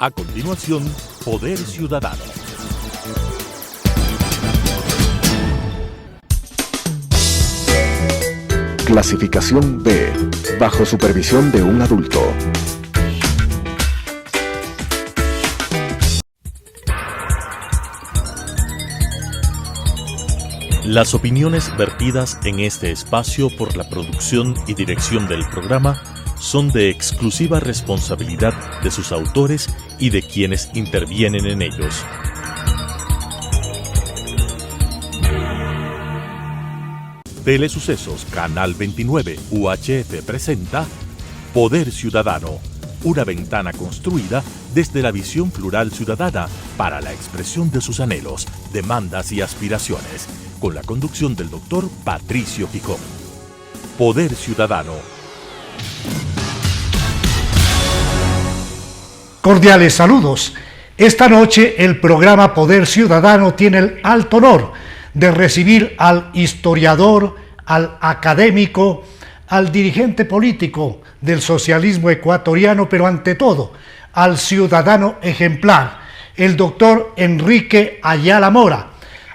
A continuación, Poder Ciudadano. Clasificación B, bajo supervisión de un adulto. Las opiniones vertidas en este espacio por la producción y dirección del programa son de exclusiva responsabilidad de sus autores y de quienes intervienen en ellos. Telesucesos Canal 29 UHF presenta Poder Ciudadano, una ventana construida desde la visión plural ciudadana para la expresión de sus anhelos, demandas y aspiraciones, con la conducción del doctor Patricio Picón. Poder Ciudadano. Cordiales saludos. Esta noche el programa Poder Ciudadano tiene el alto honor de recibir al historiador, al académico, al dirigente político del socialismo ecuatoriano, pero ante todo al ciudadano ejemplar, el doctor Enrique Ayala Mora,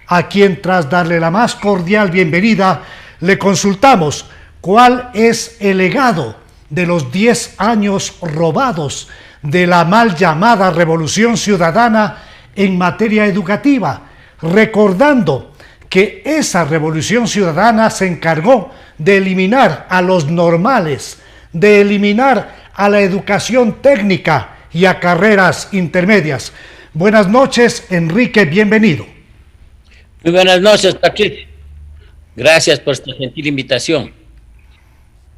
a quien, tras darle la más cordial bienvenida, le consultamos cuál es el legado de los 10 años robados de la mal llamada Revolución Ciudadana en materia educativa, recordando que esa Revolución Ciudadana se encargó de eliminar a los normales, de eliminar a la educación técnica y a carreras intermedias. Buenas noches, Enrique, bienvenido. Muy buenas noches, Patricio. Gracias por esta gentil invitación.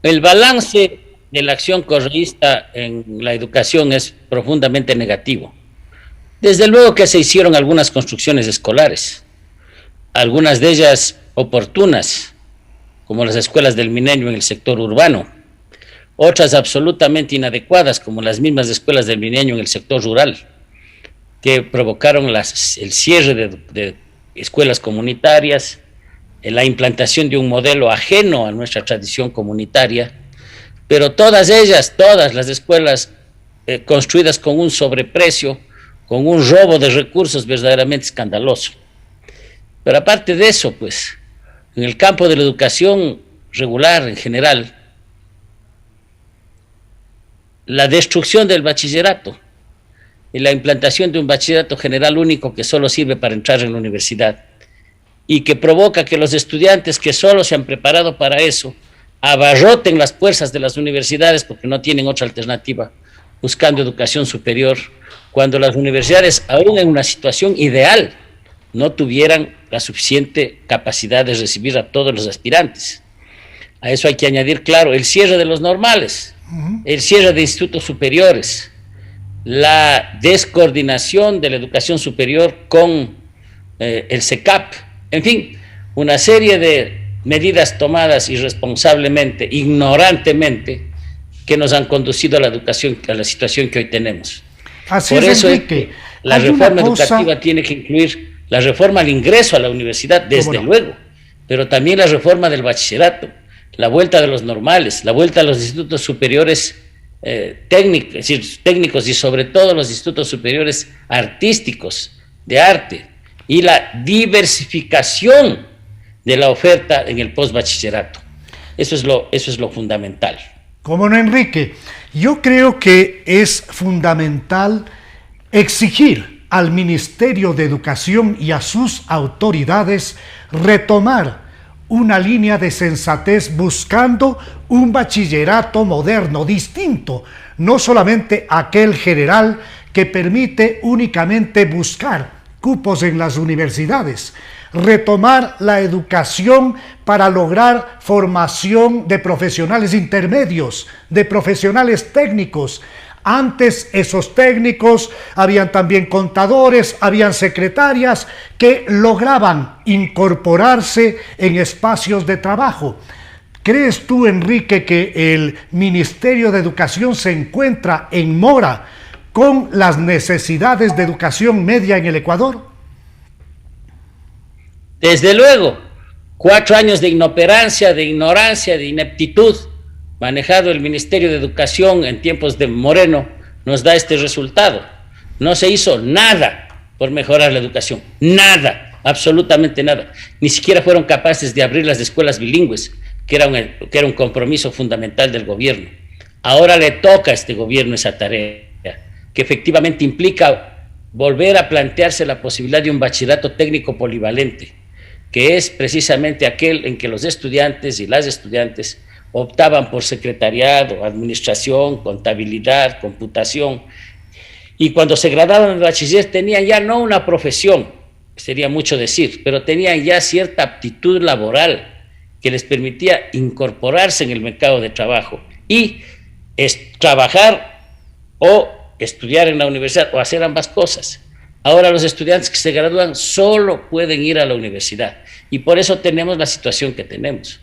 El balance de la acción correísta en la educación es profundamente negativo. Desde luego que se hicieron algunas construcciones escolares, algunas de ellas oportunas, como las escuelas del Milenio en el sector urbano, otras absolutamente inadecuadas, como las mismas escuelas del Milenio en el sector rural, que provocaron el cierre de escuelas comunitarias, la implantación de un modelo ajeno a nuestra tradición comunitaria, pero todas las escuelas construidas con un sobreprecio, con un robo de recursos verdaderamente escandaloso. Pero aparte de eso, pues, en el campo de la educación regular en general, la destrucción del bachillerato y la implantación de un bachillerato general único que solo sirve para entrar en la universidad y que provoca que los estudiantes que solo se han preparado para eso abarroten las puertas de las universidades porque no tienen otra alternativa, buscando educación superior, cuando las universidades, aún en una situación ideal, no tuvieran la suficiente capacidad de recibir a todos los aspirantes. A eso hay que añadir, claro, el cierre de los normales, el cierre de institutos superiores, la descoordinación de la educación superior con el SECAP, en fin, una serie de medidas tomadas irresponsablemente, ignorantemente, que nos han conducido a la educación, a la situación que hoy tenemos. Así Por es, eso Enrique. es que la reforma educativa tiene que incluir la reforma al ingreso a la universidad, desde luego, pero también la reforma del bachillerato, la vuelta de los normales, la vuelta a los institutos superiores técnicos y sobre todo los institutos superiores artísticos, de arte, y la diversificación de la oferta en el postbachillerato. Eso es lo fundamental. ¿Cómo no, Enrique? Yo creo que es fundamental exigir al Ministerio de Educación y a sus autoridades retomar una línea de sensatez buscando un bachillerato moderno, distinto, no solamente aquel general que permite únicamente buscar cupos en las universidades, retomar la educación para lograr formación de profesionales intermedios, de profesionales técnicos. Antes esos técnicos, habían también contadores, habían secretarias que lograban incorporarse en espacios de trabajo. ¿Crees tú, Enrique, que el Ministerio de Educación se encuentra en mora con las necesidades de educación media en el Ecuador? Desde luego, 4 años de inoperancia, de ignorancia, de ineptitud manejado el Ministerio de Educación en tiempos de Moreno nos da este resultado. no se hizo nada por mejorar la educación, nada, absolutamente nada. Ni siquiera fueron capaces de abrir las escuelas bilingües, que era un compromiso fundamental del gobierno. Ahora le toca a este gobierno esa tarea, que efectivamente implica volver a plantearse la posibilidad de un bachillerato técnico polivalente, que es precisamente aquel en que los estudiantes y las estudiantes optaban por secretariado, administración, contabilidad, computación, y cuando se graduaban de bachiller tenían ya no una profesión, sería mucho decir, pero tenían ya cierta aptitud laboral que les permitía incorporarse en el mercado de trabajo y trabajar o estudiar en la universidad o hacer ambas cosas. Ahora los estudiantes que se gradúan solo pueden ir a la universidad y por eso tenemos la situación que tenemos.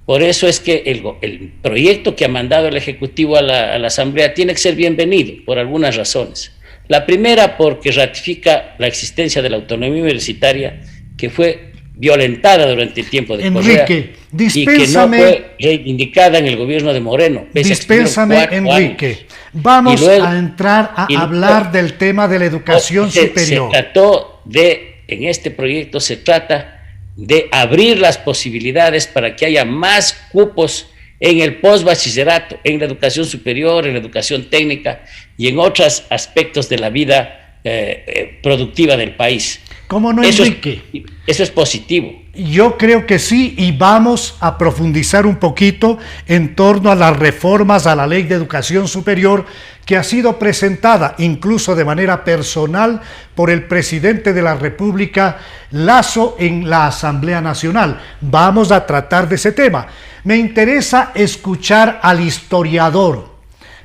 Por eso es que el proyecto que ha mandado el Ejecutivo a la Asamblea tiene que ser bienvenido por algunas razones. La primera, porque ratifica la existencia de la autonomía universitaria que fue violentada durante el tiempo de Correa y que no fue reivindicada en el gobierno de Moreno. Dispénsame, Enrique. Vamos a entrar a hablar del tema de la educación superior. En este proyecto se trata de abrir las posibilidades para que haya más cupos en el postbachillerato, en la educación superior, en la educación técnica y en otros aspectos de la vida productiva del país. ¿Cómo no, Enrique? Eso es positivo. Yo creo que sí, y vamos a profundizar un poquito en torno a las reformas a la Ley de Educación Superior que ha sido presentada incluso de manera personal por el presidente de la República, Lasso, en la Asamblea Nacional. Vamos a tratar de ese tema. Me interesa escuchar al historiador,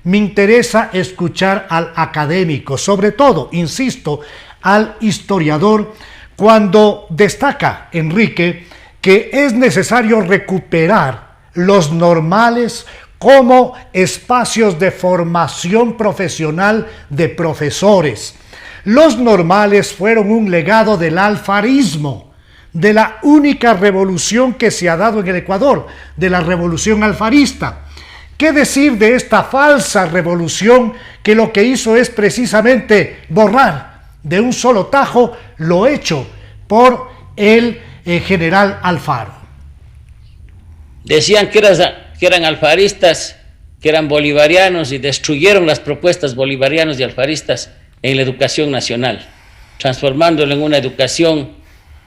me interesa escuchar al académico, sobre todo, insisto, al historiador, cuando destaca, Enrique, que es necesario recuperar los normales como espacios de formación profesional de profesores. Los normales fueron un legado del alfarismo, de la única revolución que se ha dado en el Ecuador, de la revolución alfarista. ¿Qué decir de esta falsa revolución que lo que hizo es precisamente borrar de un solo tajo lo hecho por el general Alfaro? Decían que eran alfaristas, que eran bolivarianos y destruyeron las propuestas bolivarianas y alfaristas en la educación nacional, transformándolo en una educación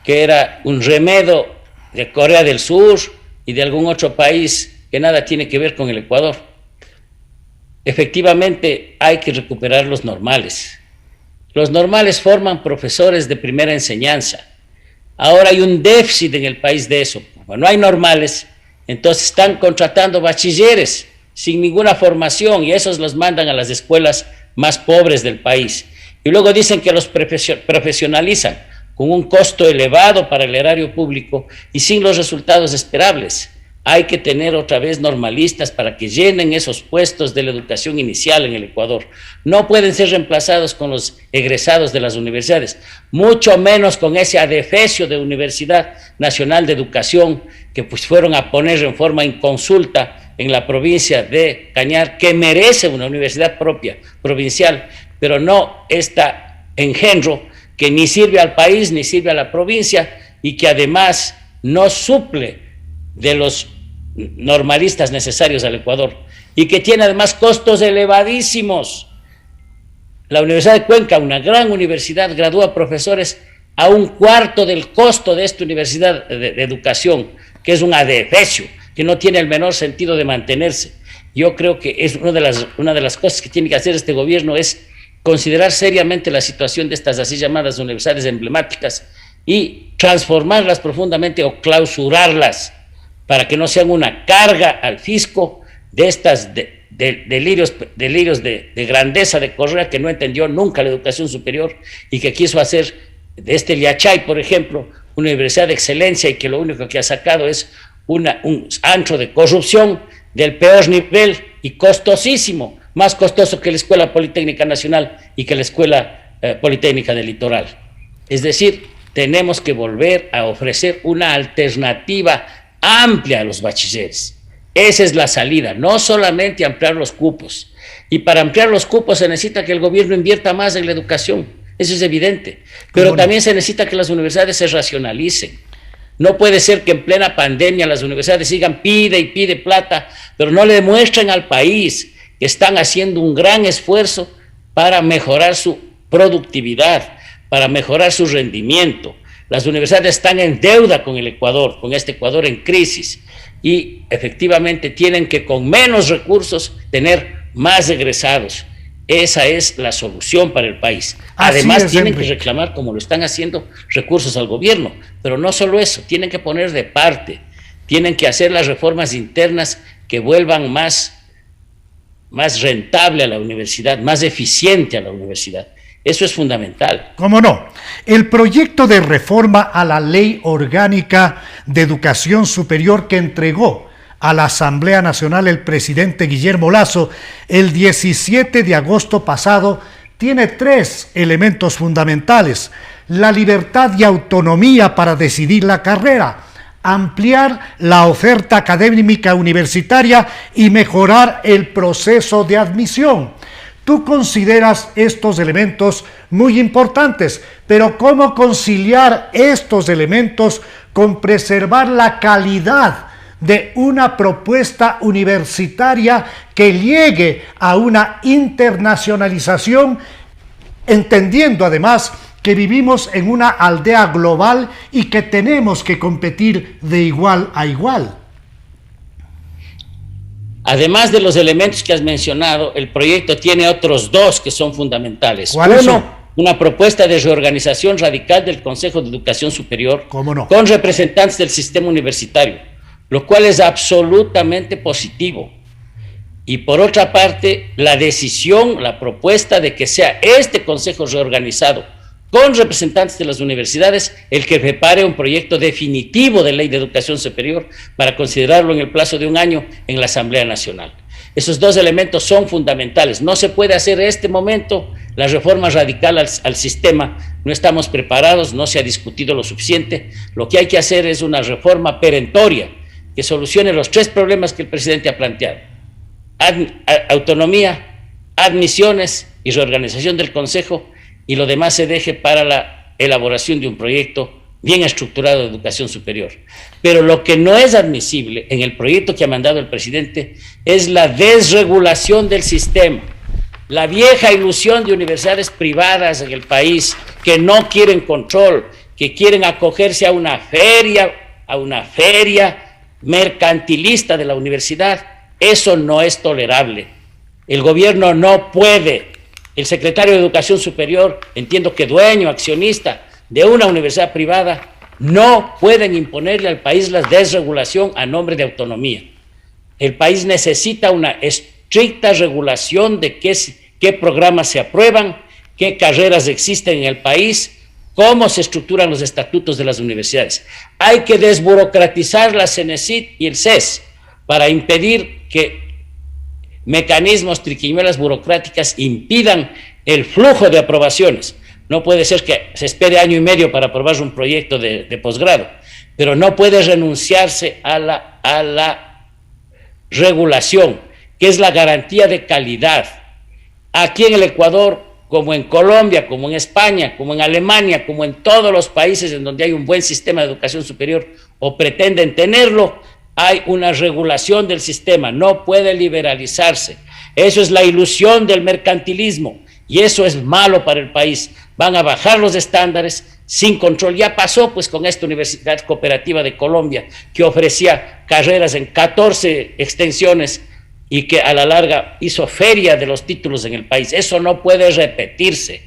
que era un remedo de Corea del Sur y de algún otro país que nada tiene que ver con el Ecuador. Efectivamente, hay que recuperar los normales. Los normales forman profesores de primera enseñanza. Ahora hay un déficit en el país de eso. Como no hay normales, entonces están contratando bachilleres sin ninguna formación y esos los mandan a las escuelas más pobres del país. Y luego dicen que los profesionalizan con un costo elevado para el erario público y sin los resultados esperables. Hay que tener otra vez normalistas para que llenen esos puestos de la educación inicial en el Ecuador. No pueden ser reemplazados con los egresados de las universidades, mucho menos con ese adefesio de Universidad Nacional de Educación que pues fueron a poner en forma inconsulta en la provincia de Cañar, que merece una universidad propia, provincial, pero no esta engendro que ni sirve al país ni sirve a la provincia y que además no suple de los normalistas necesarios al Ecuador y que tiene además costos elevadísimos. La Universidad de Cuenca, una gran universidad, gradúa profesores a un cuarto del costo de esta universidad de educación, que es un adefesio, que no tiene el menor sentido de mantenerse. Yo creo que es una de las cosas que tiene que hacer este gobierno es considerar seriamente la situación de estas así llamadas universidades emblemáticas y transformarlas profundamente o clausurarlas para que no sean una carga al fisco de estas delirios de grandeza de Correa, que no entendió nunca la educación superior y que quiso hacer de este Liachay, por ejemplo, una universidad de excelencia y que lo único que ha sacado es un antro de corrupción del peor nivel y costosísimo, más costoso que la Escuela Politécnica Nacional y que la Escuela Politécnica del Litoral. Es decir, tenemos que volver a ofrecer una alternativa amplia a los bachilleres. Esa es la salida, no solamente ampliar los cupos. Y para ampliar los cupos se necesita que el gobierno invierta más en la educación, eso es evidente. Pero también se necesita que las universidades se racionalicen. No puede ser que en plena pandemia las universidades sigan pide y pide plata, pero no le demuestren al país que están haciendo un gran esfuerzo para mejorar su productividad, para mejorar su rendimiento. Las universidades están en deuda con el Ecuador, con este Ecuador en crisis, y efectivamente tienen que con menos recursos tener más egresados. Esa es la solución para el país. Además, tienen que reclamar, como lo están haciendo, recursos al gobierno. Pero no solo eso, tienen que poner de parte, tienen que hacer las reformas internas que vuelvan más rentable a la universidad, más eficiente a la universidad. Eso es fundamental. ¿Cómo no? El proyecto de reforma a la Ley Orgánica de Educación Superior que entregó a la Asamblea Nacional el presidente Guillermo Lasso el 17 de agosto pasado tiene 3 elementos fundamentales: la libertad y autonomía para decidir la carrera, ampliar la oferta académica universitaria y mejorar el proceso de admisión. Tú consideras estos elementos muy importantes, pero ¿cómo conciliar estos elementos con preservar la calidad de una propuesta universitaria que llegue a una internacionalización, entendiendo además que vivimos en una aldea global y que tenemos que competir de igual a igual? Además de los elementos que has mencionado, el proyecto tiene otros 2 que son fundamentales. ¿Cuáles son? Una propuesta de reorganización radical del Consejo de Educación Superior con representantes del sistema universitario, lo cual es absolutamente positivo. Y por otra parte, la decisión, la propuesta de que sea este consejo reorganizado con representantes de las universidades el que prepare un proyecto definitivo de ley de educación superior para considerarlo en el plazo de 1 año en la Asamblea Nacional. Esos 2 elementos son fundamentales. No se puede hacer en este momento la reforma radical al sistema. No estamos preparados, no se ha discutido lo suficiente. Lo que hay que hacer es una reforma perentoria que solucione los 3 problemas que el presidente ha planteado: autonomía, admisiones y reorganización del Consejo, y lo demás se deje para la elaboración de un proyecto bien estructurado de educación superior. Pero lo que no es admisible en el proyecto que ha mandado el presidente es la desregulación del sistema. La vieja ilusión de universidades privadas en el país que no quieren control, que quieren acogerse a una feria mercantilista de la universidad, eso no es tolerable. El gobierno no puede, el secretario de Educación Superior, entiendo que dueño, accionista de una universidad privada, no pueden imponerle al país la desregulación a nombre de autonomía. El país necesita una estricta regulación de qué programas se aprueban, qué carreras existen en el país, cómo se estructuran los estatutos de las universidades. Hay que desburocratizar la CENESID y el CES para impedir que mecanismos, triquiñuelas burocráticas impidan el flujo de aprobaciones. No puede ser que se espere 1 año y medio para aprobar un proyecto de posgrado, pero no puede renunciarse a la regulación, que es la garantía de calidad. Aquí en el Ecuador, como en Colombia, como en España, como en Alemania, como en todos los países en donde hay un buen sistema de educación superior o pretenden tenerlo, hay una regulación del sistema, no puede liberalizarse. Eso es la ilusión del mercantilismo y eso es malo para el país. Van a bajar los estándares sin control. Ya pasó pues con esta Universidad Cooperativa de Colombia, que ofrecía carreras en 14 extensiones y que a la larga hizo feria de los títulos en el país. Eso no puede repetirse.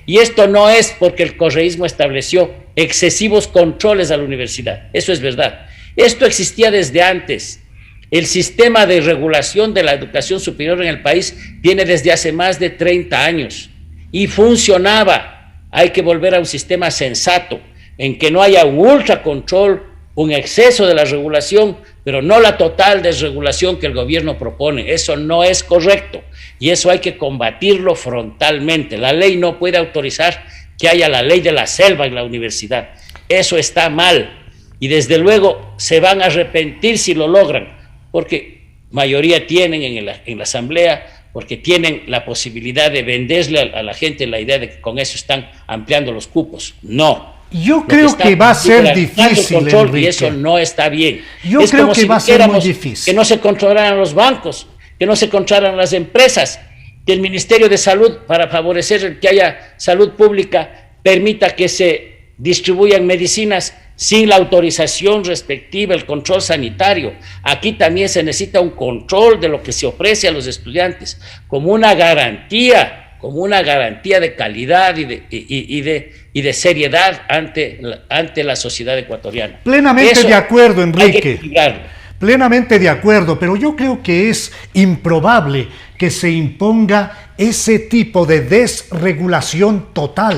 Y esto no es porque el correísmo estableció excesivos controles a la universidad. Eso es verdad. Esto existía desde antes. El sistema de regulación de la educación superior en el país viene desde hace más de 30 años y funcionaba. Hay que volver a un sistema sensato, en que no haya un ultracontrol, un exceso de la regulación, pero no la total desregulación que el gobierno propone. Eso no es correcto y eso hay que combatirlo frontalmente. La ley no puede autorizar que haya la ley de la selva en la universidad. Eso está mal. Y desde luego se van a arrepentir si lo logran, porque mayoría tienen en la Asamblea, porque tienen la posibilidad de venderle a la gente la idea de que con eso están ampliando los cupos. No. Yo creo que va a ser difícil, Enrique. Y eso no está bien. Yo creo que va a ser muy difícil. Que no se controlaran los bancos, que no se controlaran las empresas, que el Ministerio de Salud, para favorecer que haya salud pública, permita que se distribuyan medicinas sin la autorización respectiva, el control sanitario. Aquí también se necesita un control de lo que se ofrece a los estudiantes, como una garantía de calidad y de seriedad ante la sociedad ecuatoriana. Plenamente eso de acuerdo, Enrique. Hay que equilibrarlo. Plenamente de acuerdo, pero yo creo que es improbable que se imponga ese tipo de desregulación total.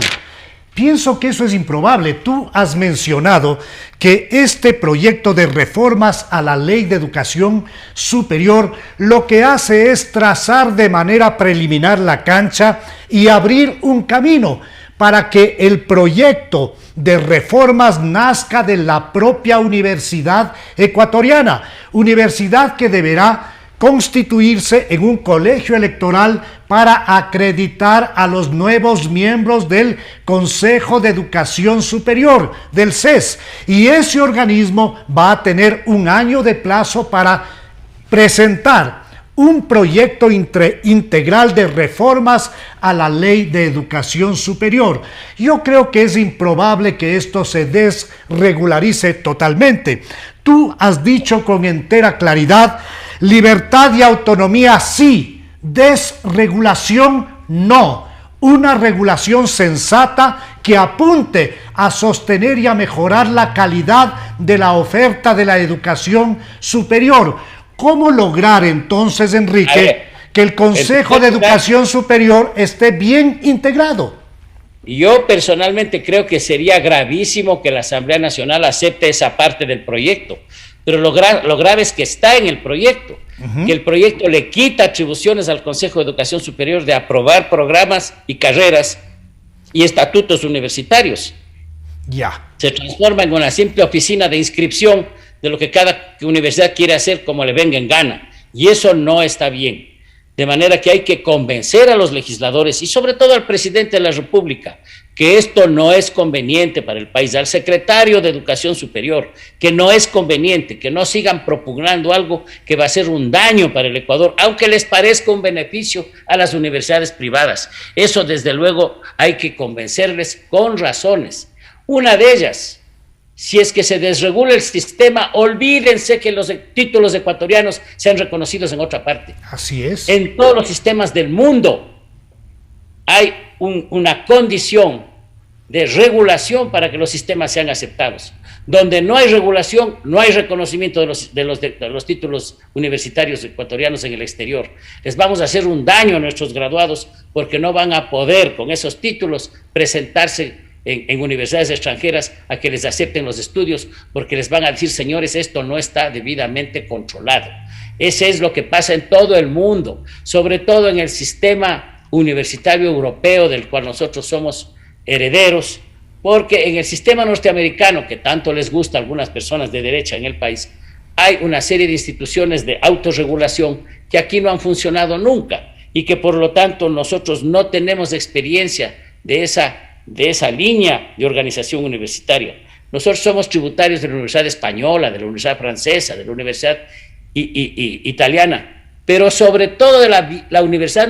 Pienso que eso es improbable. Tú has mencionado que este proyecto de reformas a la Ley de Educación Superior lo que hace es trazar de manera preliminar la cancha y abrir un camino para que el proyecto de reformas nazca de la propia universidad ecuatoriana, universidad que deberá constituirse en un colegio electoral para acreditar a los nuevos miembros del Consejo de Educación Superior, del CES, y ese organismo va a tener un año de plazo para presentar un proyecto integral de reformas a la Ley de Educación Superior. Yo creo que es improbable que esto se desregularice totalmente. Tú has dicho con entera claridad: libertad y autonomía sí, desregulación no. Una regulación sensata que apunte a sostener y a mejorar la calidad de la oferta de la educación superior. ¿Cómo lograr entonces, Enrique, que el Consejo de Educación Superior esté bien integrado? Yo personalmente creo que sería gravísimo que la Asamblea Nacional acepte esa parte del proyecto, pero lo grave es que está en el proyecto, que el proyecto le quita atribuciones al Consejo de Educación Superior de aprobar programas y carreras y estatutos universitarios. Ya. Se transforma en una simple oficina de inscripción de lo que cada universidad quiere hacer como le venga en gana, y eso no está bien. De manera que hay que convencer a los legisladores y sobre todo al presidente de la República que esto no es conveniente para el país, al secretario de Educación Superior, que no es conveniente, que no sigan propugnando algo que va a ser un daño para el Ecuador, aunque les parezca un beneficio a las universidades privadas. Eso desde luego hay que convencerles con razones. Una de ellas: si es que se desregula el sistema, olvídense que los títulos ecuatorianos sean reconocidos en otra parte. Así es. En todos los sistemas del mundo hay una condición de regulación para que los sistemas sean aceptados. Donde no hay regulación, no hay reconocimiento de los títulos universitarios ecuatorianos en el exterior. Les vamos a hacer un daño a nuestros graduados porque no van a poder con esos títulos presentarse en universidades extranjeras a que les acepten los estudios, porque les van a decir: señores, esto no está debidamente controlado. Ese es lo que pasa en todo el mundo, sobre todo en el sistema universitario europeo del cual nosotros somos herederos, porque en el sistema norteamericano, que tanto les gusta a algunas personas de derecha en el país, hay una serie de instituciones de autorregulación que aquí no han funcionado nunca y que por lo tanto nosotros no tenemos experiencia de esa línea de organización universitaria. Nosotros somos tributarios de la Universidad Española, de la Universidad Francesa, de la Universidad Italiana, pero sobre todo de la Universidad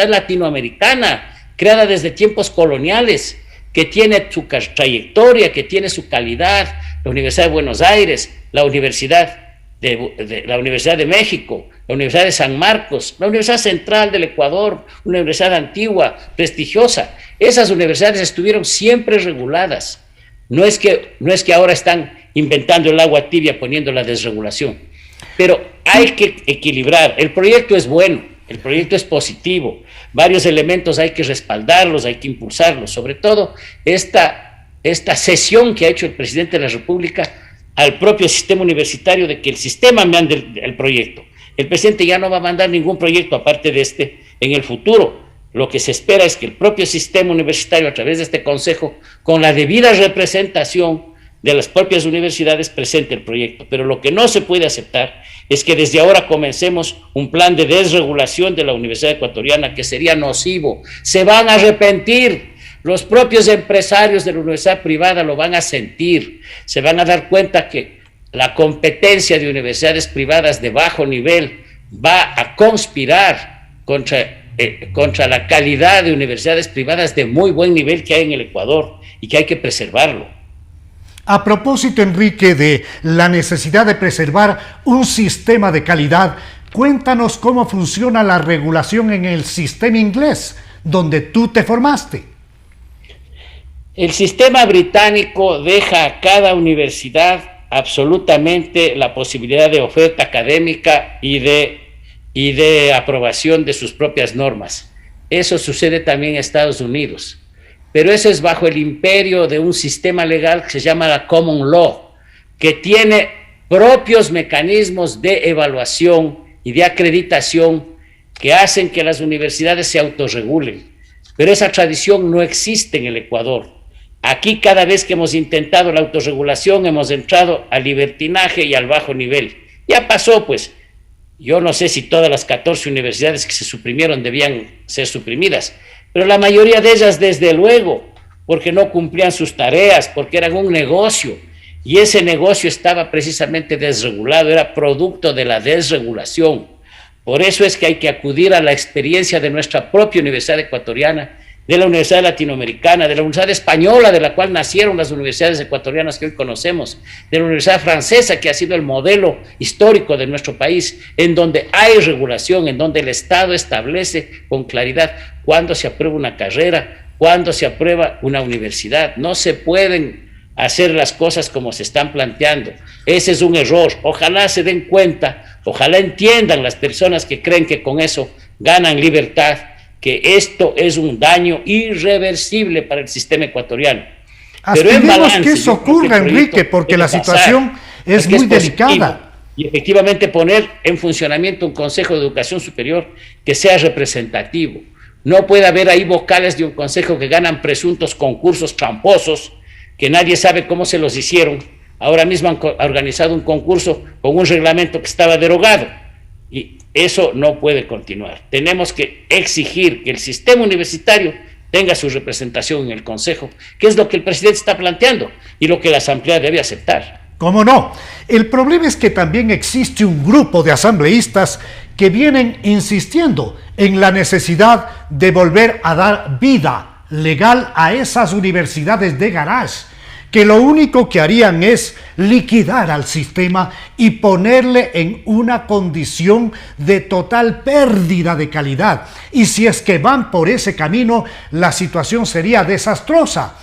Latinoamericana, creada desde tiempos coloniales, que tiene su trayectoria, que tiene su calidad, la Universidad de Buenos Aires, la Universidad de México, la Universidad de San Marcos, la Universidad Central del Ecuador, una universidad antigua, prestigiosa. Esas universidades estuvieron siempre reguladas. No es que ahora están inventando el agua tibia poniendo la desregulación, pero hay que equilibrar. El proyecto es bueno, el proyecto es positivo, varios elementos hay que respaldarlos, hay que impulsarlos, sobre todo esta cesión que ha hecho el presidente de la República al propio sistema universitario de que el sistema mande el proyecto. El presidente ya no va a mandar ningún proyecto aparte de este en el futuro. Lo que se espera es que el propio sistema universitario, a través de este consejo, con la debida representación de las propias universidades, presente el proyecto. Pero lo que no se puede aceptar es que desde ahora comencemos un plan de desregulación de la Universidad Ecuatoriana que sería nocivo. Se van a arrepentir. Los propios empresarios de la universidad privada lo van a sentir. Se van a dar cuenta que la competencia de universidades privadas de bajo nivel va a conspirar contra la calidad de universidades privadas de muy buen nivel que hay en el Ecuador y que hay que preservarlo. A propósito, Enrique, de la necesidad de preservar un sistema de calidad, cuéntanos cómo funciona la regulación en el sistema inglés, donde tú te formaste. El sistema británico deja a cada universidad absolutamente la posibilidad de oferta académica y de aprobación de sus propias normas. Eso sucede también en Estados Unidos, pero eso es bajo el imperio de un sistema legal que se llama la Common Law, que tiene propios mecanismos de evaluación y de acreditación que hacen que las universidades se autorregulen. Pero esa tradición no existe en el Ecuador. Aquí cada vez que hemos intentado la autorregulación hemos entrado al libertinaje y al bajo nivel. Ya pasó, pues. Yo no sé si todas las 14 universidades que se suprimieron debían ser suprimidas, pero la mayoría de ellas desde luego, porque no cumplían sus tareas, porque eran un negocio, y ese negocio estaba precisamente desregulado, era producto de la desregulación. Por eso es que hay que acudir a la experiencia de nuestra propia Universidad Ecuatoriana, de la Universidad Latinoamericana, de la Universidad Española, de la cual nacieron las universidades ecuatorianas que hoy conocemos, de la Universidad Francesa, que ha sido el modelo histórico de nuestro país, en donde hay regulación, en donde el Estado establece con claridad cuándo se aprueba una carrera, cuándo se aprueba una universidad. No se pueden hacer las cosas como se están planteando. Ese es un error. Ojalá se den cuenta, ojalá entiendan las personas que creen que con eso ganan libertad, que esto es un daño irreversible para el sistema ecuatoriano. Pero en balance, que eso ocurra, Enrique, porque la situación es muy delicada. Y efectivamente poner en funcionamiento un Consejo de Educación Superior que sea representativo. No puede haber ahí vocales de un consejo que ganan presuntos concursos tramposos, que nadie sabe cómo se los hicieron. Ahora mismo han organizado un concurso con un reglamento que estaba derogado. Y eso no puede continuar. Tenemos que exigir que el sistema universitario tenga su representación en el Consejo, que es lo que el presidente está planteando y lo que la Asamblea debe aceptar. ¿Cómo no? El problema es que también existe un grupo de asambleístas que vienen insistiendo en la necesidad de volver a dar vida legal a esas universidades de garage, que lo único que harían es liquidar al sistema y ponerle en una condición de total pérdida de calidad. Y si es que van por ese camino, la situación sería desastrosa.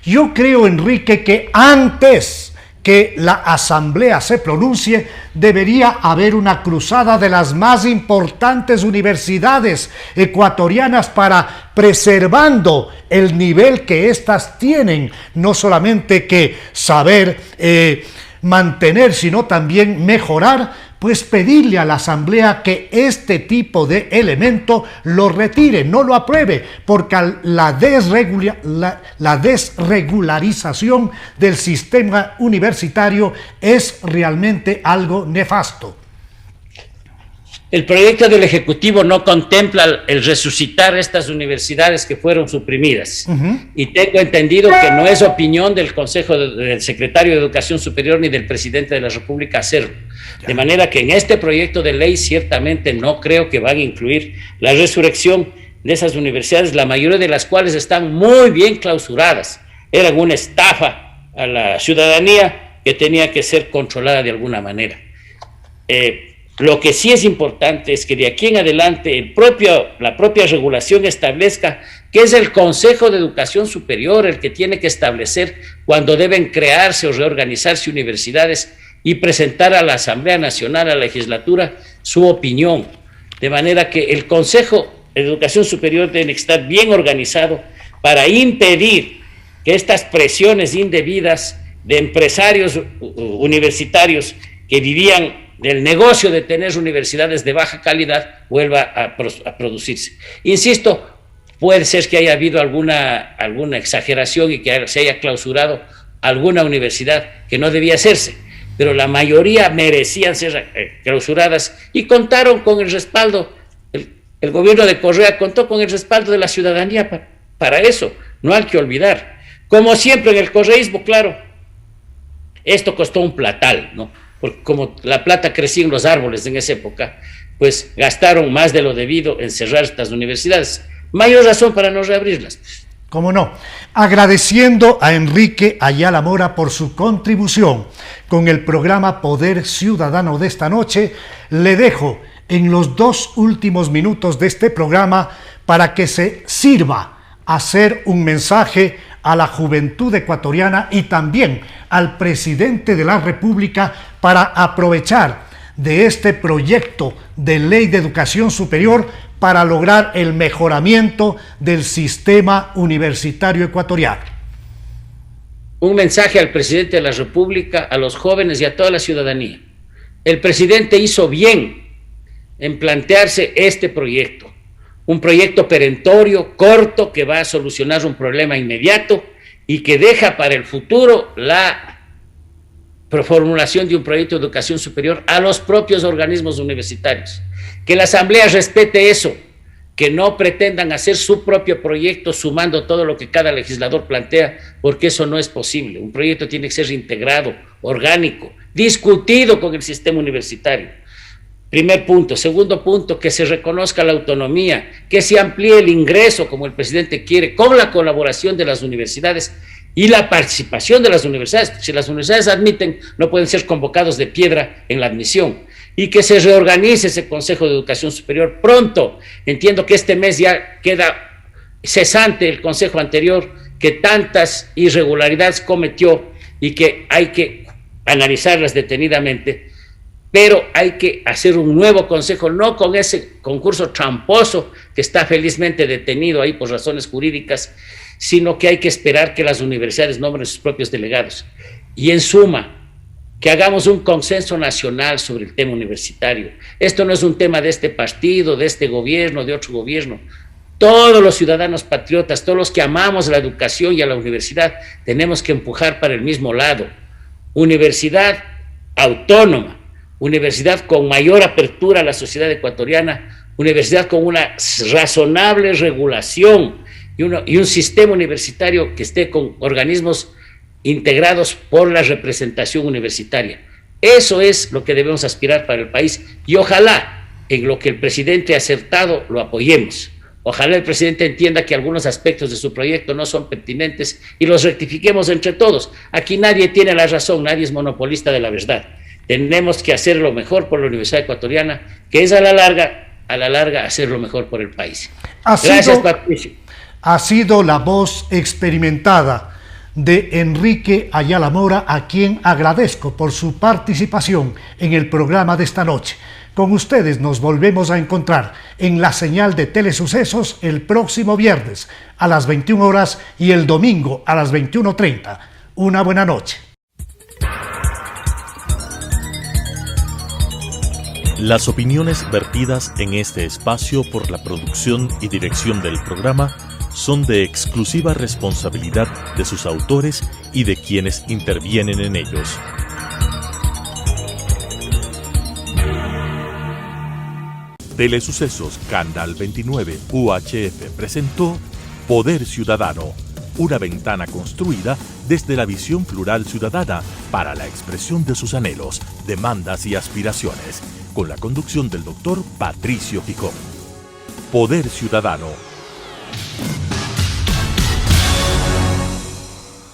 Yo creo, Enrique, que antes que la Asamblea se pronuncie, debería haber una cruzada de las más importantes universidades ecuatorianas para preservando el nivel que éstas tienen, no solamente que saber mantener, sino también mejorar, pues pedirle a la Asamblea que este tipo de elemento lo retire, no lo apruebe, porque la desregularización del sistema universitario es realmente algo nefasto. El proyecto del Ejecutivo no contempla el resucitar estas universidades que fueron suprimidas. Y tengo entendido que no es opinión del del secretario de Educación Superior ni del presidente de la República hacerlo. De manera que en este proyecto de ley ciertamente no creo que van a incluir la resurrección de esas universidades, la mayoría de las cuales están muy bien clausuradas. Eran una estafa a la ciudadanía que tenía que ser controlada de alguna manera. Lo que sí es importante es que de aquí en adelante la propia regulación establezca que es el Consejo de Educación Superior el que tiene que establecer cuándo deben crearse o reorganizarse universidades y presentar a la Asamblea Nacional, a la legislatura, su opinión. De manera que el Consejo de Educación Superior tiene que estar bien organizado para impedir que estas presiones indebidas de empresarios universitarios que vivían del negocio de tener universidades de baja calidad vuelva a producirse. Insisto, puede ser que haya habido alguna exageración y que se haya clausurado alguna universidad que no debía hacerse, pero la mayoría merecían ser clausuradas y contaron con el respaldo, el gobierno de Correa contó con el respaldo de la ciudadanía para eso, no hay que olvidar. Como siempre en el correísmo, claro, esto costó un platal, ¿no? Porque como la plata crecía en los árboles en esa época, pues gastaron más de lo debido en cerrar estas universidades. Mayor razón para no reabrirlas. Cómo no, agradeciendo a Enrique Ayala Mora por su contribución con el programa Poder Ciudadano de esta noche, le dejo en los 2 últimos minutos de este programa para que se sirva a hacer un mensaje a la juventud ecuatoriana y también al presidente de la República para aprovechar de este proyecto de ley de educación superior para lograr el mejoramiento del sistema universitario ecuatoriano. Un mensaje al presidente de la República, a los jóvenes y a toda la ciudadanía. El presidente hizo bien en plantearse este proyecto, un proyecto perentorio, corto, que va a solucionar un problema inmediato y que deja para el futuro la formulación de un proyecto de educación superior a los propios organismos universitarios. Que la Asamblea respete eso, que no pretendan hacer su propio proyecto sumando todo lo que cada legislador plantea, porque eso no es posible. Un proyecto tiene que ser integrado, orgánico, discutido con el sistema universitario. Primer punto. Segundo punto, que se reconozca la autonomía, que se amplíe el ingreso, como el presidente quiere, con la colaboración de las universidades y la participación de las universidades. Si las universidades admiten, no pueden ser convocados de piedra en la admisión. Y que se reorganice ese Consejo de Educación Superior pronto. Entiendo que este mes ya queda cesante el Consejo anterior, que tantas irregularidades cometió y que hay que analizarlas detenidamente, pero hay que hacer un nuevo consejo, no con ese concurso tramposo que está felizmente detenido ahí por razones jurídicas, sino que hay que esperar que las universidades nombren sus propios delegados. Y en suma, que hagamos un consenso nacional sobre el tema universitario. Esto no es un tema de este partido, de este gobierno, de otro gobierno. Todos los ciudadanos patriotas, todos los que amamos la educación y a la universidad, tenemos que empujar para el mismo lado. Universidad autónoma, universidad con mayor apertura a la sociedad ecuatoriana, universidad con una razonable regulación y un sistema universitario que esté con organismos integrados por la representación universitaria. Eso es lo que debemos aspirar para el país y ojalá en lo que el presidente ha acertado lo apoyemos. Ojalá el presidente entienda que algunos aspectos de su proyecto no son pertinentes y los rectifiquemos entre todos. Aquí nadie tiene la razón, nadie es monopolista de la verdad. Tenemos que hacer lo mejor por la Universidad Ecuatoriana, que es a la larga hacer lo mejor por el país. Gracias, Patricio. Ha sido la voz experimentada de Enrique Ayala Mora, a quien agradezco por su participación en el programa de esta noche. Con ustedes nos volvemos a encontrar en la señal de Telesucesos el próximo viernes a las 21 horas y el domingo a las 21:30. Una buena noche. Las opiniones vertidas en este espacio por la producción y dirección del programa son de exclusiva responsabilidad de sus autores y de quienes intervienen en ellos. Telesucesos Canal 29 UHF presentó Poder Ciudadano, una ventana construida desde la visión plural ciudadana para la expresión de sus anhelos, demandas y aspiraciones, con la conducción del doctor Patricio Picón. Poder Ciudadano.